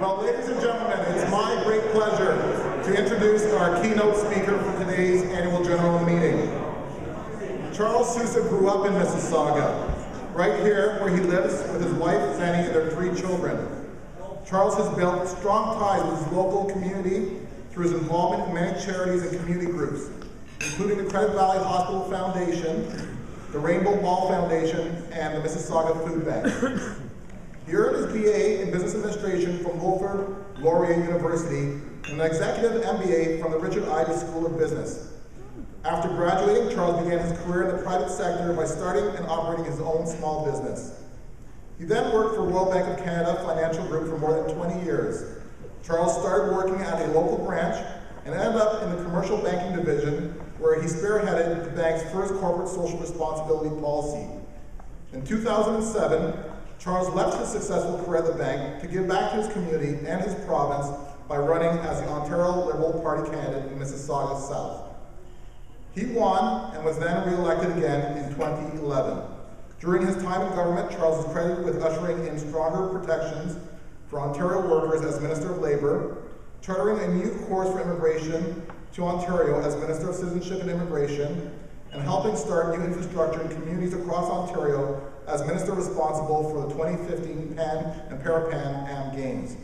Well, ladies and gentlemen, it's my great pleasure to introduce our keynote speaker for today's annual general meeting. Charles Sousa grew up in Mississauga, right here where he lives with his wife, Zenny, and their 3 children. Charles has built strong ties with his local community through his involvement in many charities and community groups, including the Credit Valley Hospital Foundation, the Rainbow Ball Foundation, and the Mississauga Food Bank. He earned his BA in Business Administration from Wilfrid Laurier University and an executive MBA from the Richard Ivey School of Business. After graduating, Charles began his career in the private sector by starting and operating his own small business. He then worked for Royal Bank of Canada Financial Group for more than 20 years. Charles started working at a local branch and ended up in the commercial banking division, where he spearheaded the bank's first corporate social responsibility policy. In 2007, Charles left his successful career at the bank to give back to his community and his province by running as the Ontario Liberal Party candidate in Mississauga South. He won and was then re-elected again in 2011. During his time in government, Charles was credited with ushering in stronger protections for Ontario workers as Minister of Labour, chartering a new course for immigration to Ontario as Minister of Citizenship and Immigration, and helping start new infrastructure in communities across Ontario as Minister responsible for the 2015 Pan and Parapan Am Games.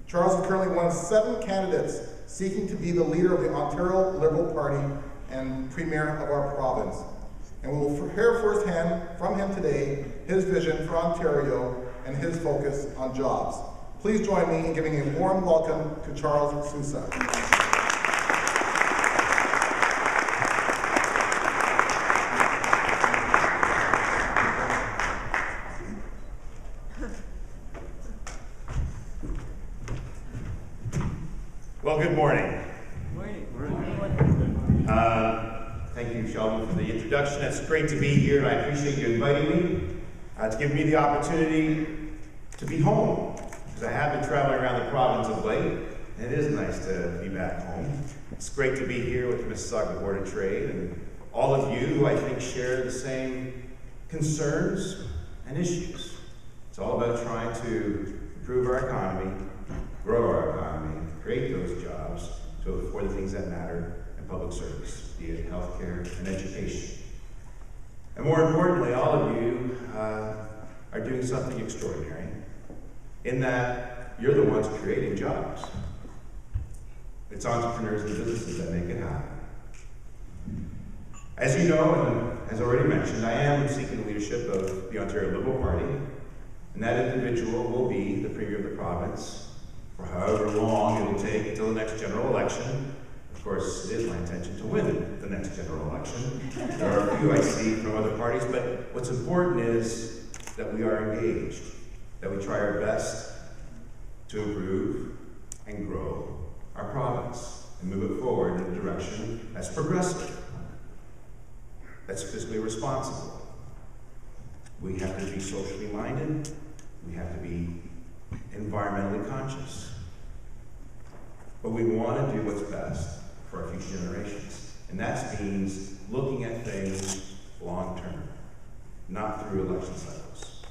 Charles is currently one of 7 candidates seeking to be the leader of the Ontario Liberal Party and Premier of our province. And we will hear firsthand from him today his vision for Ontario and his focus on jobs. Please join me in giving a warm welcome to Charles Sousa. Well, good morning. Thank you, Sheldon, for the introduction. It's great to be here, and I appreciate you inviting me to give me the opportunity to be home, because I have been traveling around the province of late, and it is nice to be back home. It's great to be here with the Mississauga Board of Trade and all of you who I think share the same concerns and issues. It's all about trying to improve our economy, grow our economy, create those jobs for the things that matter in public service, be it healthcare and education. And more importantly, all of you are doing something extraordinary in that you're the ones creating jobs. It's entrepreneurs and businesses that make it happen. As you know, and as already mentioned, I am seeking leadership of the Ontario Liberal Party, and that individual will be the Premier of the province for however long it will take until the next general election. Of course, it is my intention to win the next general election. There are a few I see from other parties, but what's important is that we are engaged, that we try our best to improve and grow our province and move it forward in a direction that's progressive, that's fiscally responsible. We have to be socially minded, we have to be environmentally conscious. But we want to do what's best for our future generations. And that means looking at things long term, not through election cycles.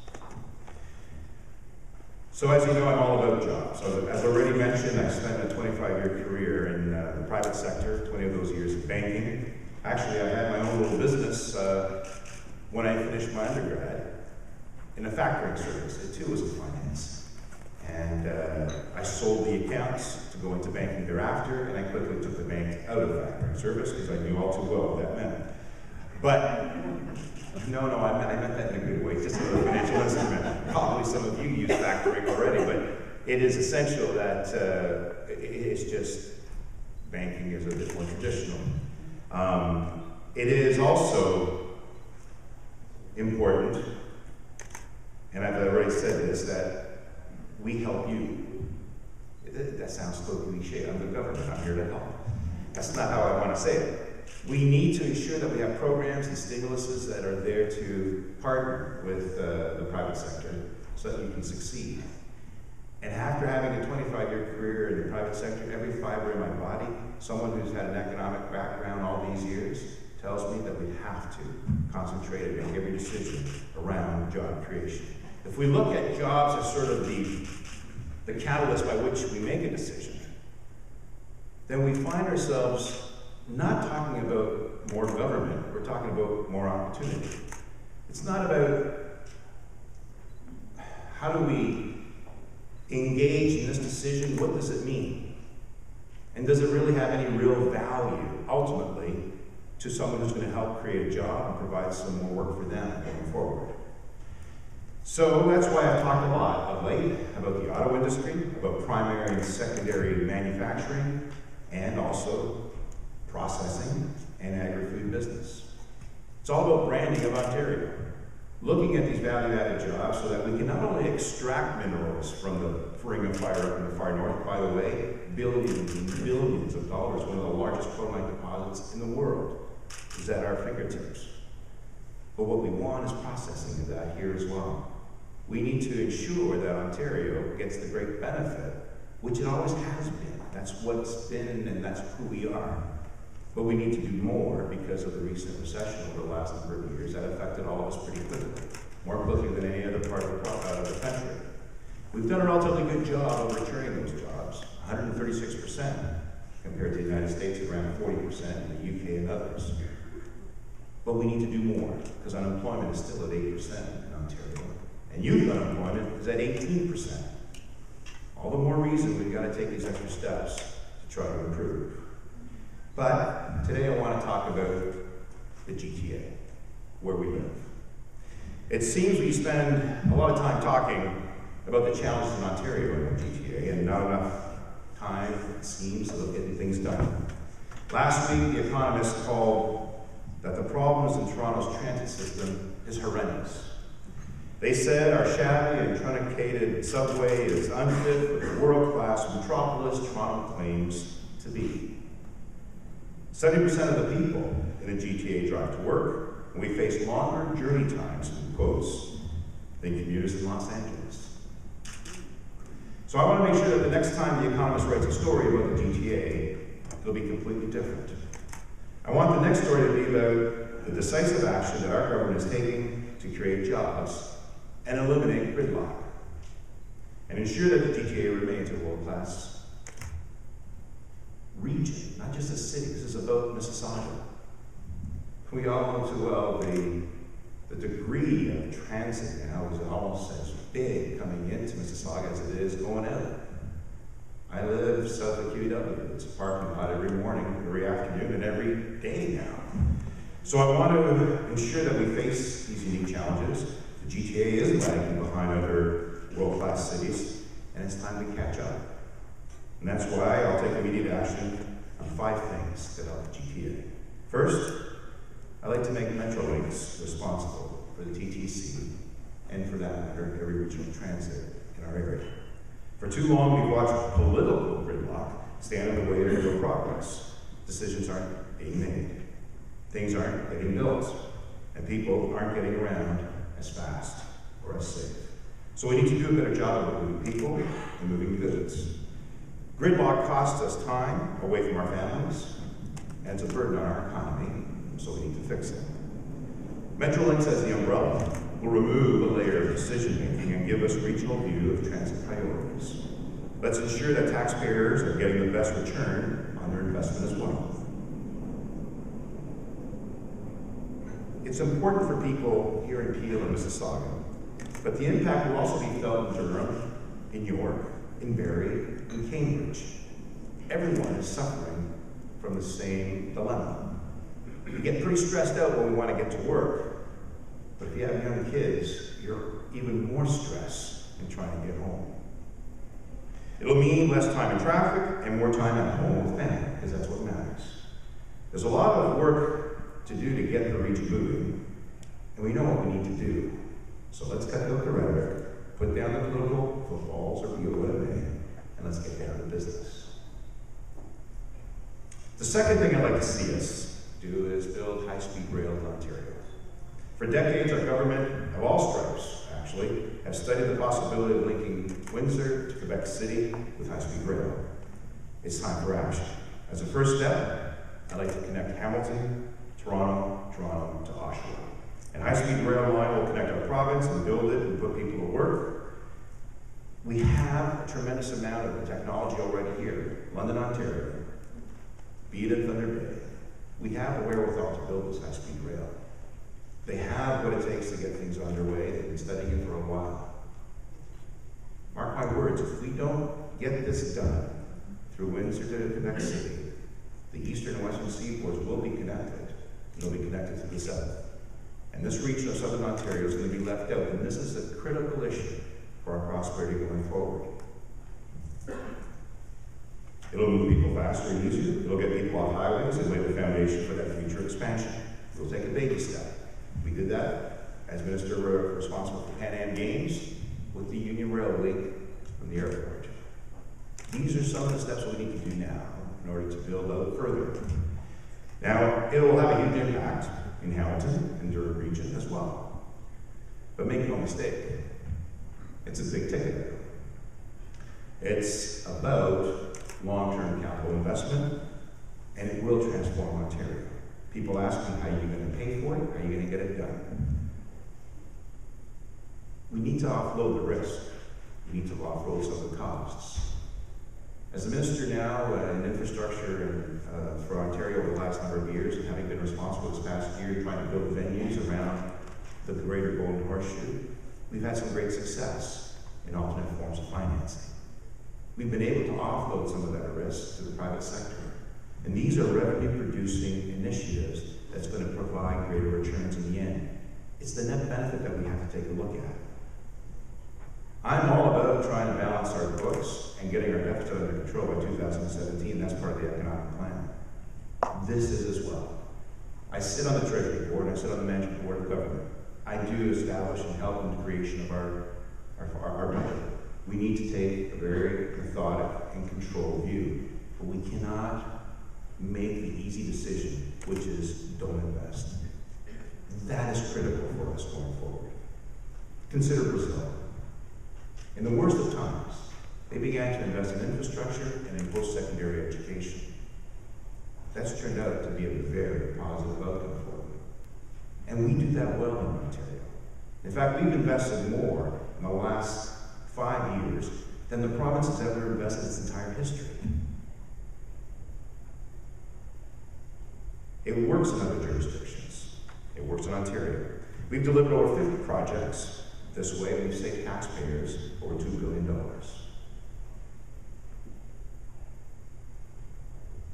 So as you know, I'm all about jobs. So as already mentioned, I spent a 25-year career in the private sector, 20 of those years in banking. Actually, I had my own little business when I finished my undergrad in a factoring service. It too was in finance. And I sold the accounts to go into banking thereafter, and I quickly took the bank out of factoring service because I knew all too well what that meant. But no, I meant that in a good way, just a little financial instrument. Probably some of you use factoring already, but it is essential that it's just banking is a bit more traditional. It is also important, and I've already said this, that we help you. That sounds so cliche. I'm the government. I'm here to help. That's not how I want to say it. We need to ensure that we have programs and stimuluses that are there to partner with the private sector so that you can succeed. And after having a 25-year career in the private sector, every fiber in my body, someone who's had an economic background all these years, tells me that we have to concentrate and make every decision around job creation. If we look at jobs as sort of the the catalyst by which we make a decision, then we find ourselves not talking about more government, we're talking about more opportunity. It's not about how do we engage in this decision, what does it mean? And does it really have any real value, ultimately, to someone who's going to help create a job and provide some more work for them going forward? So that's why I've talked a lot of late about the auto industry, about primary and secondary manufacturing, and also processing and agri-food business. It's all about branding of Ontario, looking at these value-added jobs so that we can not only extract minerals from the ring of fire up in the far north, by the way, billions and billions of dollars, one of the largest chromite deposits in the world, is at our fingertips. But what we want is processing of that here as well. We need to ensure that Ontario gets the great benefit, which it always has been. That's what's been and that's who we are. But we need to do more because of the recent recession over the last number of years that affected all of us pretty quickly, more quickly than any other part of the country. We've done a relatively good job of returning those jobs, 136% compared to the United States, around 40% in the UK and others. But we need to do more because unemployment is still at 8% in Ontario, and youth unemployment is at 18%. All the more reason we've got to take these extra steps to try to improve. But today I want to talk about the GTA, where we live. It seems we spend a lot of time talking about the challenges in Ontario in the GTA and not enough time, it seems, about getting things done. Last week, The Economist called that the problems in Toronto's transit system is horrendous. They said our shabby and truncated subway is unfit for the world-class metropolis Toronto claims to be. 70% of the people in the GTA drive to work, and we face longer journey times, in quotes, than commuters in Los Angeles. So I want to make sure that the next time The Economist writes a story about the GTA, it'll be completely different. I want the next story to be about the decisive action that our government is taking to create jobs and eliminate gridlock, and ensure that the GTA remains a world-class region, not just a city. This is about Mississauga. We all know too well the degree of transit now is almost as big coming into Mississauga as it is going out. I live south of QEW. It's a parking lot every morning, every afternoon, and every day now. So I want to ensure that we face these unique challenges. The GTA is lagging behind other world-class cities, and it's time to catch up. And that's why I'll take immediate action on 5 things that help the GTA. First, I'd like to make Metrolinx responsible for the TTC, and for that matter, every regional transit in our area. For too long, we've watched political gridlock stand in the way of real progress. Decisions aren't being made. Things aren't getting built, and people aren't getting around as fast or as safe. So we need to do a better job of moving people and moving goods. Gridlock costs us time away from our families, and it's a burden on our economy, so we need to fix it. Metrolinx as the umbrella will remove a layer of decision-making and give us a regional view of transit priorities. Let's ensure that taxpayers are getting the best return on their investment as well. It's important for people here in Peel and Mississauga, but the impact will also be felt in Durham, in York, in Barrie, in Cambridge. Everyone is suffering from the same dilemma. We get pretty stressed out when we want to get to work, but if you have young kids, you're even more stressed in trying to get home. It'll mean less time in traffic and more time at home with family, because that's what matters. There's a lot of work to do to get the region moving, and we know what we need to do. So let's cut out the rhetoric, put down the political footballs, or be what it may, and let's get down to business. The second thing I'd like to see us do is build high-speed rail in Ontario. For decades, our government, of all stripes, actually, have studied the possibility of linking Windsor to Quebec City with high-speed rail. It's time for action. As a first step, I'd like to connect Hamilton, Toronto to Oshawa. And high-speed rail line will connect our province and build it and put people to work. We have a tremendous amount of the technology already here, London, Ontario, be it in Thunder Bay. We have a wherewithal to build this high-speed rail. They have what it takes to get things underway. They've been studying it for a while. Mark my words, if we don't get this done through Windsor to the next city, the eastern and western seaboards will be connected. They'll be connected to the south. And this region of southern Ontario is going to be left out. And this is a critical issue for our prosperity going forward. It'll move people faster and easier. It'll get people off highways and lay the foundation for that future expansion. We'll take a baby step. We did that as Minister responsible for Pan Am Games with the Union Rail link from the airport. These are some of the steps we need to do now in order to build out further. Now, it will have a huge impact in Hamilton and Durham region as well. But make no mistake, it's a big ticket. It's about long-term capital investment, and it will transform Ontario. People ask me, how are you going to pay for it? How are you going to get it done? We need to offload the risk. We need to offload some of the costs. As a minister now in infrastructure for Ontario over the last number of years, and having been responsible this past year trying to build venues around the greater Golden Horseshoe, we've had some great success in alternate forms of financing. We've been able to offload some of that risk to the private sector. And these are revenue-producing initiatives that's going to provide greater returns in the end. It's the net benefit that we have to take a look at. I'm all about trying to balance our books and getting our deficit under control by 2017. That's part of the economic plan. This is as well. I sit on the Treasury Board, and I sit on the Management Board of Government. I do establish and help in the creation of our budget. We need to take a very methodic and controlled view, but we cannot make the easy decision, which is don't invest. That is critical for us going forward. Consider Brazil. In the worst of times, they began to invest in infrastructure and in post-secondary education. That's turned out to be a very positive outcome for them. And we do that well in Ontario. In fact, we've invested more in the last 5 years than the province has ever invested in its entire history. It works in other jurisdictions. It works in Ontario. We've delivered over 50 projects. This way, we've saved taxpayers over $2 billion.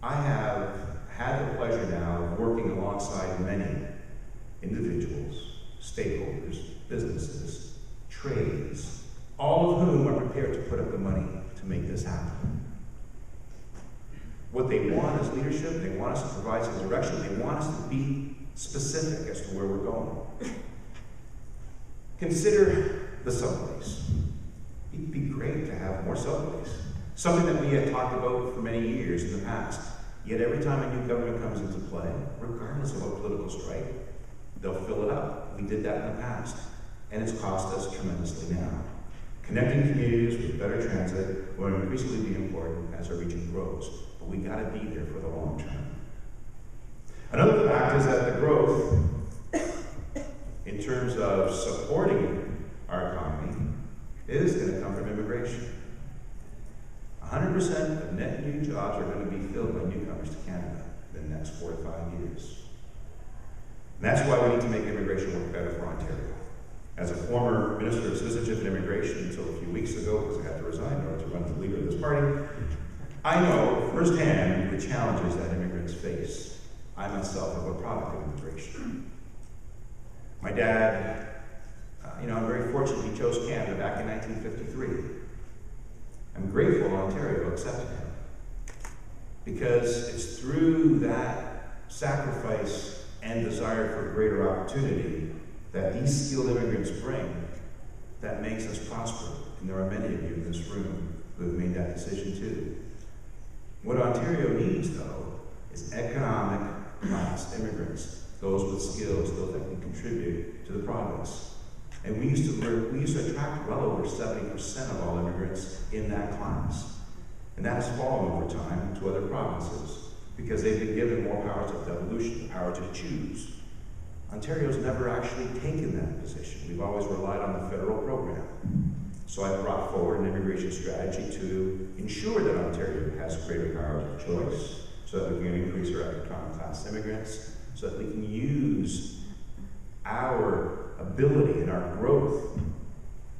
I have had the pleasure now of working alongside many individuals, stakeholders, businesses, trades, all of whom are prepared to put up the money to make this happen. What they want is leadership. They want us to provide some direction. They want us to be specific as to where we're going. Consider the subways. It'd be great to have more subways. Something that we had talked about for many years in the past. Yet every time a new government comes into play, regardless of what political stripe, they'll fill it up. We did that in the past, and it's cost us tremendously now. Connecting communities with better transit will increasingly be important as our region grows, but we got to be there for the long term. Another fact is that the growth in terms of supporting our economy is going to come from immigration. 100% of net new jobs are going to be filled by newcomers to Canada in the next 4 to 5 years. And that's why we need to make immigration work better for Ontario. As a former Minister of Citizenship and Immigration until a few weeks ago, because I had to resign in order to run the leader of this party, I know firsthand the challenges that immigrants face. I myself am a product of immigration. My dad, I'm very fortunate he chose Canada back in 1953. I'm grateful Ontario accepted him, because it's through that sacrifice and desire for greater opportunity that these skilled immigrants bring that makes us prosper. And there are many of you in this room who have made that decision too. What Ontario needs, though, is economic class immigrants, those with skills, those that can contribute to the province. And we used to attract well over 70% of all immigrants in that class. And that has fallen over time to other provinces because they've been given more powers of devolution, the power to choose. Ontario's never actually taken that position. We've always relied on the federal program. So I brought forward an immigration strategy to ensure that Ontario has greater power of choice, so that we can increase our economic class immigrants, so that we can use our ability and our growth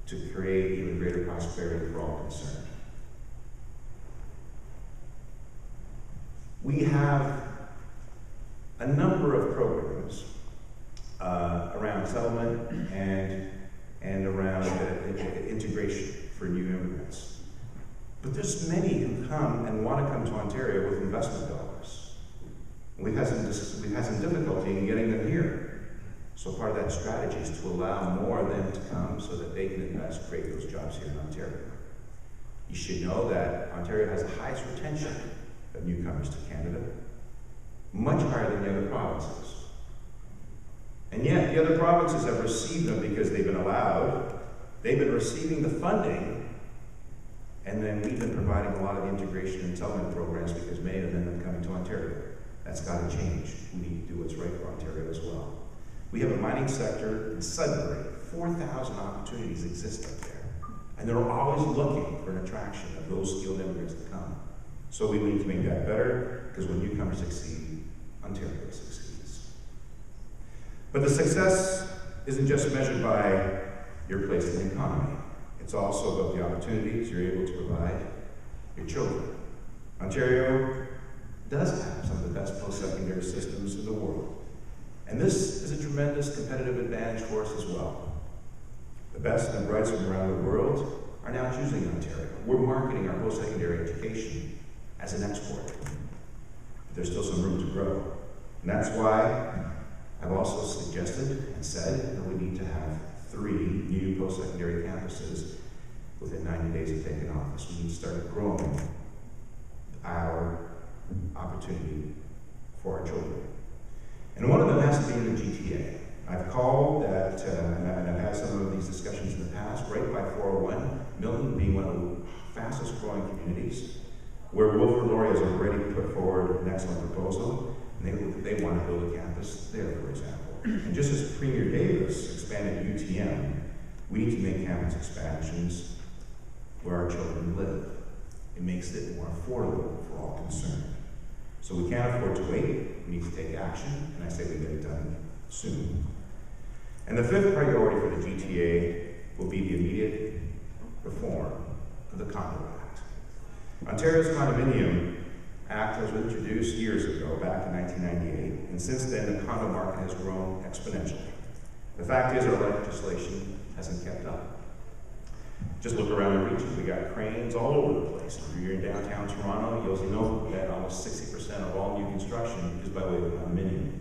to create even greater prosperity for all concerned. We have a number of programs around settlement and around integration for new immigrants. But there's many who come and want to come to Ontario with investment dollars. We've had some difficulty in getting them here. So part of that strategy is to allow more of them to come so that they can invest, create those jobs here in Ontario. You should know that Ontario has the highest retention of newcomers to Canada, much higher than the other provinces. And yet, the other provinces have received them because they've been allowed. They've been receiving the funding, and then we've been providing a lot of the integration and settlement programs because many of them have come to Ontario. That's got to change. We need to do what's right for Ontario as well. We have a mining sector in Sudbury. 4,000 opportunities exist up there. And they're always looking for an attraction of those skilled immigrants to come. So we need to make that better, because when newcomers succeed, Ontario succeeds. But the success isn't just measured by your place in the economy. It's also about the opportunities you're able to provide your children. Ontario does have some of the best post-secondary systems in the world. And this is a tremendous competitive advantage for us as well. The best and the brightest from around the world are now choosing Ontario. We're marketing our post-secondary education as an export. But there's still some room to grow. And that's why I've also suggested and said that we need to have 3 new post-secondary campuses within 90 days of taking office. We need to start growing our opportunity for our children. And one of them has to be in the GTA. I've called that, and I've had some of these discussions in the past, right by 401, Milton being one of the fastest growing communities, where Wilfrid Laurier has already put forward an excellent proposal, and they want to build a campus there, for example. And just as Premier Davis expanded UTM, we need to make campus expansions where our children live. It makes it more affordable for all concerned. So we can't afford to wait. We need to take action, and I say we get it done soon. And the 5th priority for the GTA will be the immediate reform of the Condo Act. Ontario's Condominium Act was introduced years ago, back in 1998, and since then the condo market has grown exponentially. The fact is, our legislation hasn't kept up. Just look around the region. We got cranes all over the place. If you're in downtown Toronto, you'll know that almost 60% of all new construction is by way of condominium.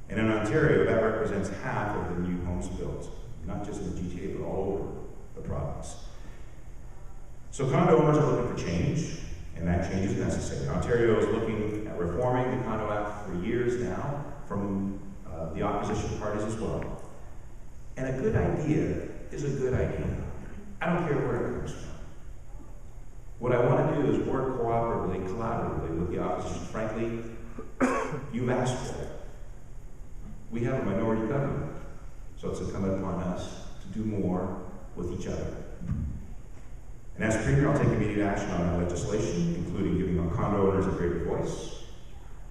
And in Ontario, that represents half of the new homes built, not just in the GTA, but all over the province. So condo owners are looking for change, and that change is necessary. Ontario is looking at reforming the Condo Act for years now, from the opposition parties as well. And a good idea is a good idea. I don't care where it comes from. What I want to do is work cooperatively, collaboratively with the opposition. Frankly, you've asked for it. We have a minority government, so it's incumbent upon us to do more with each other. And as Premier, I'll take immediate action on that legislation, including giving our condo owners a greater voice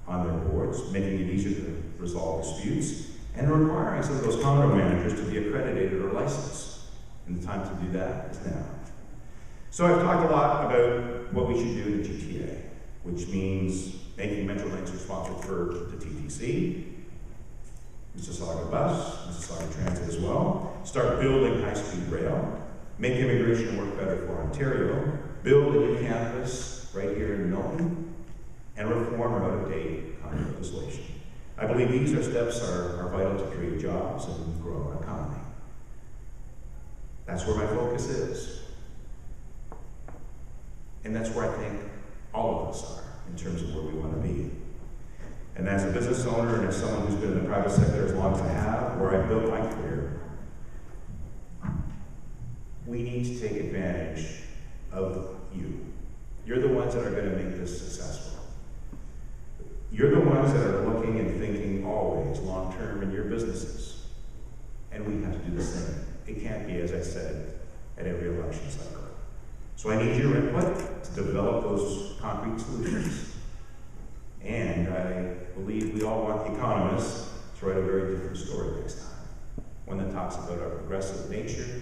on their boards, making it easier to resolve disputes, and requiring some of those condo managers to be accredited or licensed. And the time to do that is now. So I've talked a lot about what we should do in the GTA, which means making Metrolinx responsible for the TTC, Mississauga Bus, Mississauga Transit as well, start building high-speed rail, make immigration work better for Ontario, build a new campus right here in Milton, and reform our out-of-date condo legislation. I believe these steps are vital to create jobs and grow our economy. That's where my focus is. And that's where I think all of us are in terms of where we want to be. And as a business owner and as someone who's been in the private sector as long as I have, where I built my career, we need to take advantage of you. You're the ones that are going to make this successful. You're the ones that are looking and thinking always long-term in your businesses. And we have to do the same. It can't be, as I said, at every election cycle. So I need your input to develop those concrete solutions. And I believe we all want economists to write a very different story next time. One that talks about our progressive nature.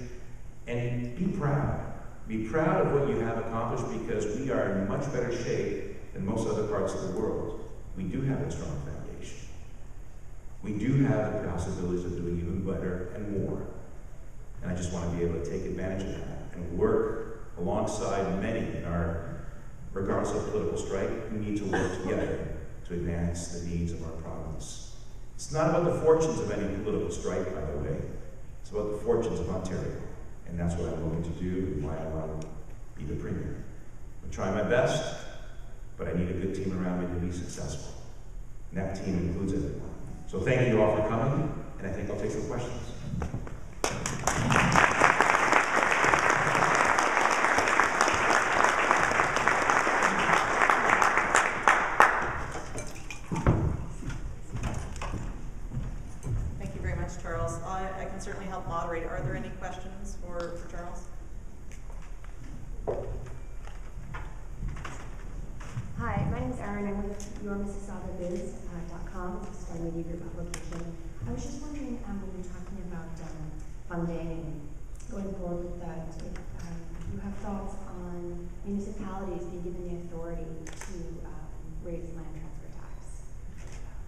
And be proud. Be proud of what you have accomplished, because we are in much better shape than most other parts of the world. We do have a strong foundation. We do have the possibilities of doing even better and more. And I just want to be able to take advantage of that and work alongside many in our, regardless of political stripe, we need to work together to advance the needs of our province. It's not about the fortunes of any political stripe, by the way. It's about the fortunes of Ontario. And that's what I'm looking to do and why I want to be the Premier. I'm trying my best, but I need a good team around me to be successful. And that team includes everyone. So thank you all for coming, and I think I'll take some questions. Thank you very much, Charles. I can certainly help moderate. Are there any questions for Charles? Hi, my name is Erin. I'm with YourMississaugaBiz.com. It's a Star Media Group publication. I was just wondering, when you're talking about funding and going forward with that, if you have thoughts on municipalities being given the authority to raise land transfer tax?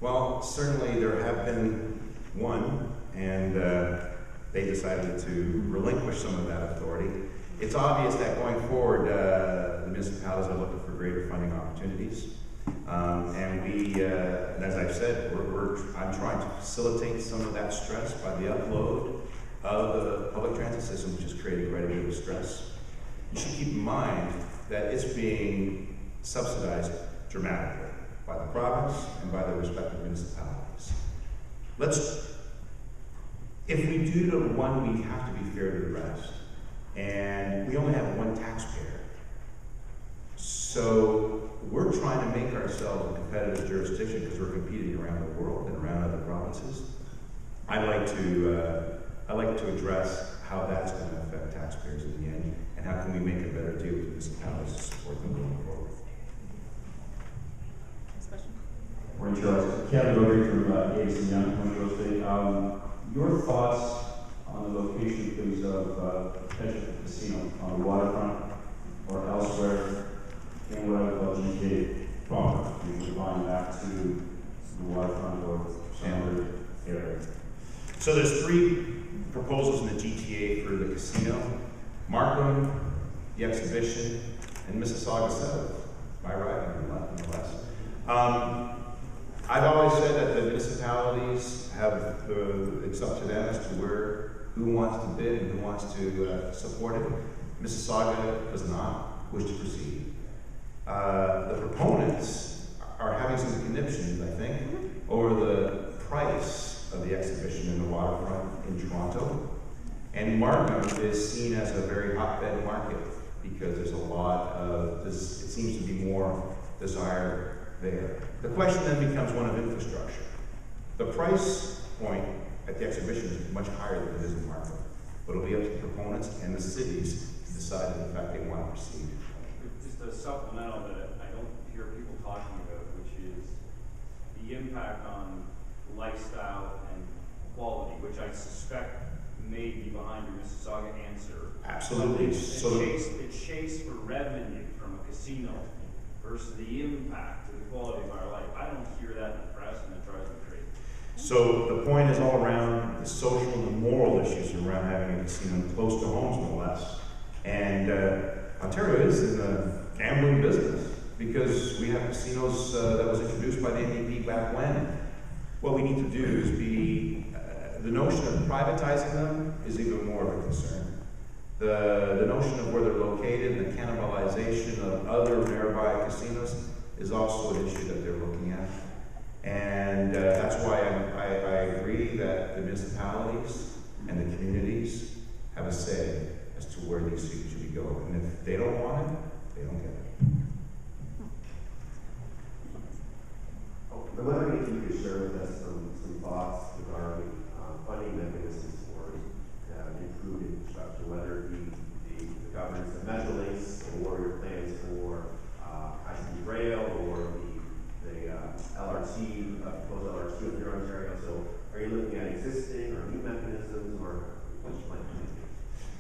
Well, certainly there have been one, and they decided to relinquish some of that authority. It's obvious that going forward, the municipalities are looking for greater funding opportunities. And as I've said, I'm trying to facilitate some of that stress by the upload of the public transit system, which is creating quite a bit of stress. You should keep in mind that it's being subsidized dramatically by the province and by the respective municipalities. If we do the one, we have to be fair to the rest. And we only have one taxpayer. So we're trying to make ourselves a competitive jurisdiction because we're competing around the world and around other provinces. I'd like to address how that's going to affect taxpayers in the end, and how can we make a better deal with municipalities to support them going forward. Next question. Morning, Charles. Kevin Rotary from AGM, Commercial Estate. Your thoughts on the location, please, of potential casino on the waterfront or elsewhere in what I would call GTA proper, applying back to the waterfront or some other area? So there's three proposals in the GTA for the casino: Markham, the Exhibition, and Mississauga South. Am I right? On the left and the west. I've always said that the municipalities have it's up to them as to who wants to bid and who wants to support it. Mississauga does not wish to proceed. The proponents are having some conniptions, I think, over the price of the Exhibition in the waterfront in Toronto. And Markham is seen as a very hotbed market because there's a lot of, it seems to be more desire there. The question then becomes one of infrastructure. The price point at the Exhibition is much higher than it is in Markham, but it'll be up to the proponents and the cities to decide if in fact they want to proceed. Just a supplemental that I don't hear people talking about, which is the impact on lifestyle and quality, which I suspect may be behind your Mississauga answer. Absolutely. It chase for revenue from a casino versus the impact to the quality of our life. I don't hear that in the press, and it drives me crazy. So the point is all around the social and the moral issues around having a casino close to homes, no less. And Ontario is in the gambling business because we have casinos that was introduced by the NDP back when. What we need to do is the notion of privatizing them is even more of a concern. The notion of where they're located and the cannibalization of other nearby casinos is also an issue that they're looking at. And that's why I agree that the municipalities and the communities have a say as to where these things should be going. And if they don't want it, they don't get it. I'm wondering if you could share with us some thoughts regarding funding mechanisms for improved infrastructure, whether it be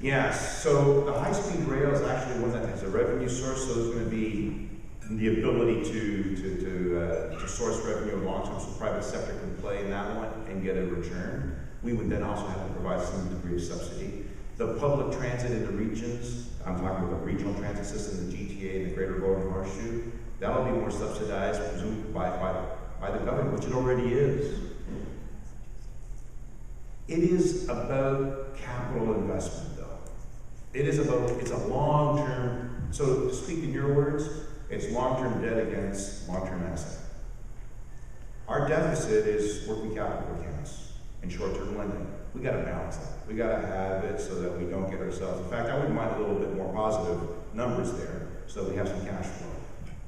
Yes, so the high-speed rail is actually one that has a revenue source, so there's going to be the ability to source revenue long-term, so private sector can play in that one and get a return. We would then also have to provide some degree of subsidy. The public transit in the regions, I'm talking about the regional transit system, the GTA and the Greater Golden Horseshoe, that'll be more subsidized, presumably by the government, which it already is. It is about capital investment, though. It's a long-term, so to speak in your words, it's long-term debt against long-term asset. Our deficit is working capital accounts and short-term lending. We gotta balance that. We gotta have it so that we don't get ourselves, in fact, I wouldn't mind a little bit more positive numbers there so that we have some cash flow.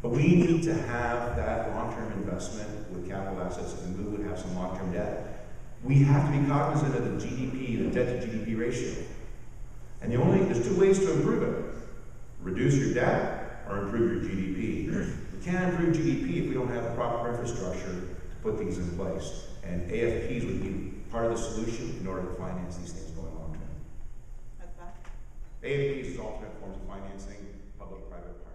But we need to have that long-term investment with capital assets, and we would have some long-term debt. We have to be cognizant of the GDP, the debt to GDP ratio. And there's two ways to improve it. Reduce your debt or improve your GDP. We can't improve GDP if we don't have the proper infrastructure to put things in place. And AFPs would be part of the solution in order to finance these things going long term. At the back. AFPs is alternate forms of financing, public-private partnerships.